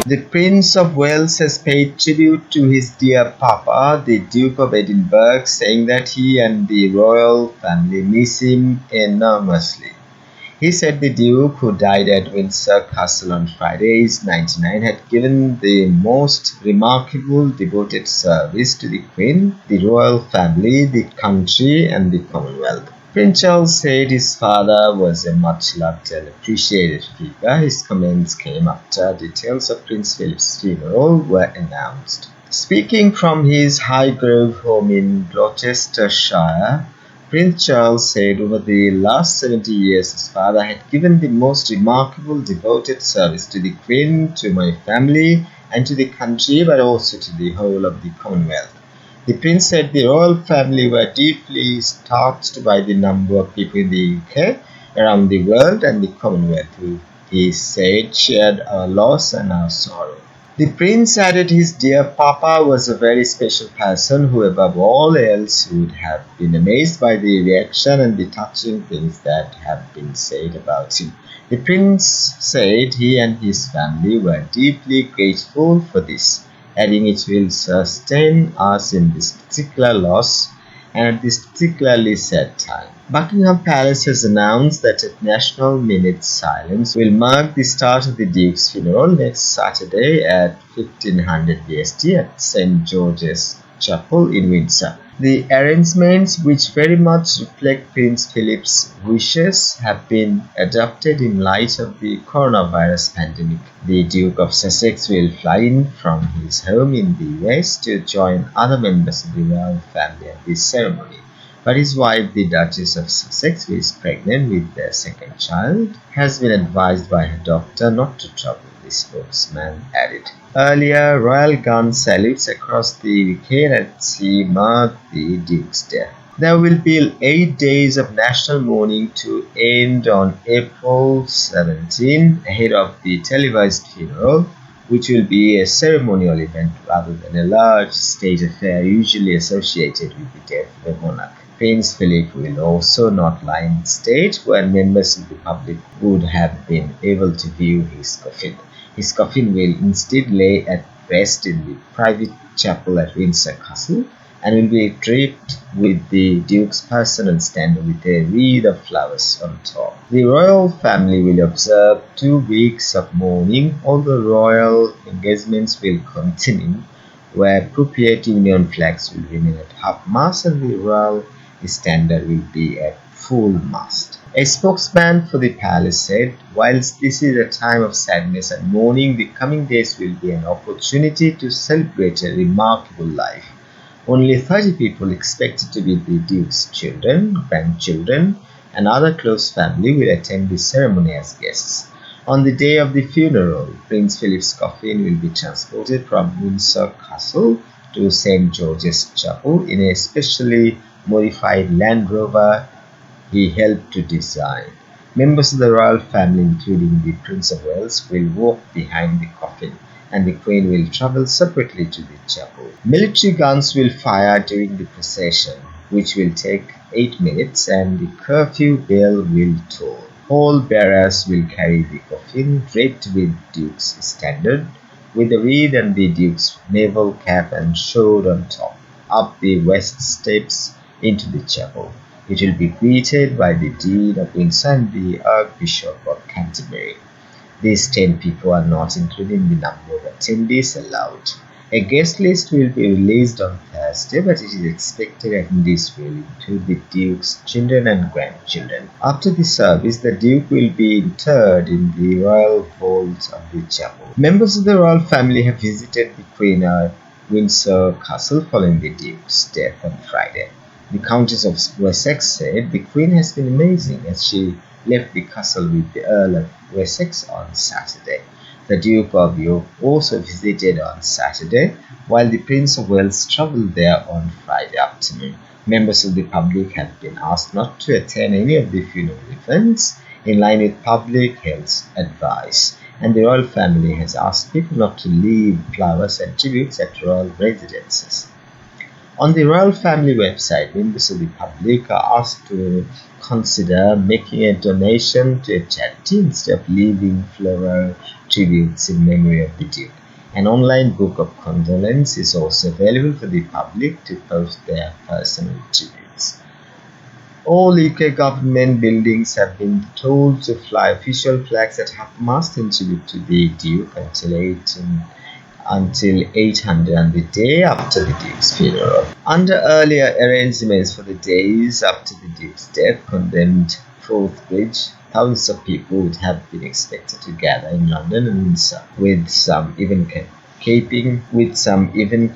The Prince of Wales has paid tribute to his dear papa, the Duke of Edinburgh, saying that he and the royal family miss him enormously. He said the Duke, who died at Windsor Castle on Friday, aged 99, had given the most remarkable devoted service to the Queen, the royal family, the country, and the Commonwealth. Prince Charles said his father was a much-loved and appreciated figure. His comments came after details of Prince Philip's funeral were announced. Speaking from his Highgrove home in Gloucestershire, Prince Charles said over the last 70 years his father had given the most remarkable devoted service to the Queen, to my family, and to the country, but also to the whole of the Commonwealth. The Prince said the royal family were deeply touched by the number of people in the UK, around the world, and the Commonwealth who, he said, shared our loss and our sorrow. The Prince added his dear papa was a very special person who above all else would have been amazed by the reaction and the touching things that have been said about him. The Prince said he and his family were deeply grateful for this, adding it will sustain us in this particular loss and at this particularly sad time. Buckingham Palace has announced that a national minute silence will mark the start of the Duke's funeral next Saturday at 1500 BST at St. George's Chapel in Windsor. The arrangements, which very much reflect Prince Philip's wishes, have been adopted in light of the coronavirus pandemic. The Duke of Sussex will fly in from his home in the West to join other members of the royal family at this ceremony. But his wife, the Duchess of Sussex, who is pregnant with their second child, has been advised by her doctor not to travel, the spokesman added. Earlier, royal gun salutes across the UK at sea marked the Duke's death. There will be 8 days of national mourning to end on April 17 ahead of the televised funeral, which will be a ceremonial event rather than a large state affair usually associated with the death of a monarch. Prince Philip will also not lie in state, where members of the public would have been able to view his coffin. His coffin will instead lay at rest in the private chapel at Windsor Castle and will be draped with the Duke's personal standard with a wreath of flowers on top. The royal family will observe 2 weeks of mourning. All the royal engagements will continue, where appropriate Union flags will remain at half-mast and the royal standard will be at full mast. A spokesman for the palace said, whilst this is a time of sadness and mourning, the coming days will be an opportunity to celebrate a remarkable life. Only 30 people expected to be the Duke's children, grandchildren, and other close family will attend the ceremony as guests. On the day of the funeral, Prince Philip's coffin will be transported from Windsor Castle to St. George's Chapel in a specially modified Land Rover he helped to design. Members of the royal family, including the Prince of Wales, will walk behind the coffin, and the Queen will travel separately to the chapel. Military guns will fire during the procession, which will take 8 minutes, and the curfew bell will toll. All bearers will carry the coffin draped with Duke's standard, with the wreath and the Duke's naval cap and sword on top, up the west steps into the chapel. It will be greeted by the Dean of Windsor and the Archbishop of Canterbury. These 10 people are not included in the number of attendees allowed. A guest list will be released on Thursday, but it is expected attendees will include the Duke's children and grandchildren. After the service, the Duke will be interred in the royal vault of the chapel. Members of the royal family have visited the Queen at Windsor Castle following the Duke's death on Friday. The Countess of Wessex said the Queen has been amazing as she left the castle with the Earl of Wessex on Saturday. The Duke of York also visited on Saturday, while the Prince of Wales travelled there on Friday afternoon. Members of the public have been asked not to attend any of the funeral events in line with public health advice, and the royal family has asked people not to leave flowers and tributes at royal residences. On the royal family website, members of the public are asked to consider making a donation to a charity instead of leaving floral tributes in memory of the Duke. An online book of condolence is also available for the public to post their personal tributes. All UK government buildings have been told to fly official flags at half-mast in tribute to the Duke until 800 on the day after the Duke's funeral. Under earlier arrangements for the days after the Duke's death, condemned Forth Bridge, thousands of people would have been expected to gather in London and Windsor, with some even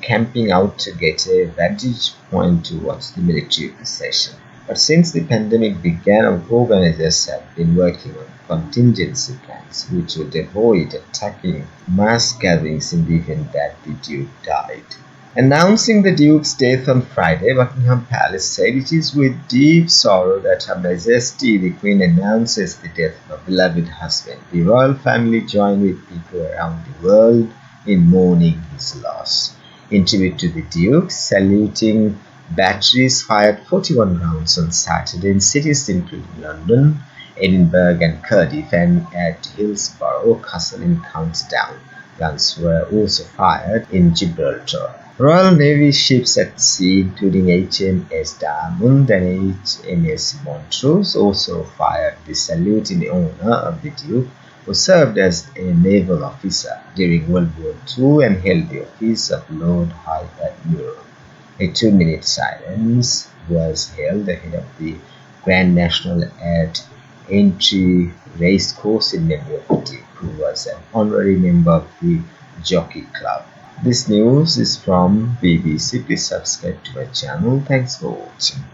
camping out to get a vantage point to watch the military procession. But since the pandemic began, organizers have been working on contingency plans which would avoid attacking mass gatherings in the event that the Duke died. Announcing the Duke's death on Friday, Buckingham Palace said it is with deep sorrow that Her Majesty the Queen announces the death of her beloved husband. The royal family joined with people around the world in mourning his loss. In tribute to the Duke, saluting batteries fired 41 rounds on Saturday in cities including London, Edinburgh and Cardiff, and at Hillsborough Castle in County Down. Guns were also fired in Gibraltar. Royal Navy ships at sea, including HMS Diamond and HMS Montrose, also fired the salute in honor of the Duke, who served as a naval officer during World War II and held the office of Lord High Admiral. A 2-minute silence was held ahead of the Grand National at Aintree Racecourse in memory of the Duke, who was an honorary member of the Jockey Club. This news is from BBC. Please subscribe to my channel. Thanks for watching.